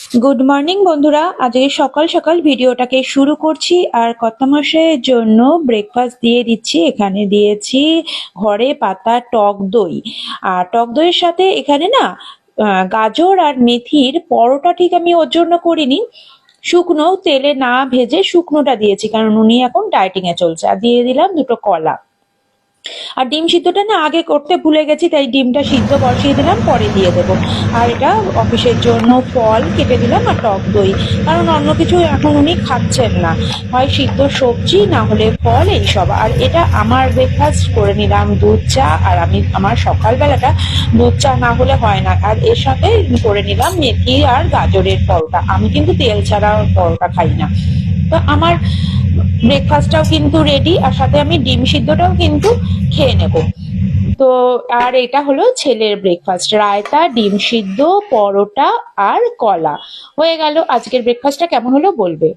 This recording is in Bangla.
গুড মর্নিং বন্ধুরা, আজকে সকাল সকাল ভিডিওটাকে শুরু করছি। আর কর্তামশাইয়ের জন্য ব্রেকফাস্ট দিয়ে দিচ্ছি। এখানে দিয়েছি ঘরে পাতা টক দই। আর টক দইয়ের সাথে এখানে না গাজর আর মেথির পরোটা ঠিক আমি ওর জন্য করিনি, শুকনো তেলে না ভেজে শুকনোটা দিয়েছি, কারণ উনি এখন ডায়েটিং এ চলছে। আর দিয়ে দিলাম দুটো কলা। আর ডিম সিদ্ধটা না আগে করতে ভুলে গেছি, তাই ডিমটা সিদ্ধ বসিয়ে দিলাম, পরে দিয়ে দেবো। আর এটা অফিসের জন্য ফল কেটে দিলাম আর টক দই, কারণ অন্য কিছু এখন উনি খাচ্ছেন না, হয় সিদ্ধ সবজি না হলে ফল এইসব। আর এটা আমার ব্রেকফাস্ট করে নিলাম দুধ চা। আর আমি আমার সকালবেলাটা দুধ চা না হলে হয় না। আর এর সাথে করে নিলাম মেথি আর গাজরের পরোটা। আমি কিন্তু তেল ছাড়া পরোটা খাই না। তো আমার ব্রেকফাস্টটাও কিন্তু রেডি, আর সাথে আমি ডিম সিদ্ধটাও কিন্তু খেয়ে নেব। তো আর এটা হলো ছেলের ব্রেকফাস্ট, রায়তা, ডিম সিদ্ধ, পরোটা আর কলা। হয়ে গেল। আজকের ব্রেকফাস্টটা কেমন হলো বলবে।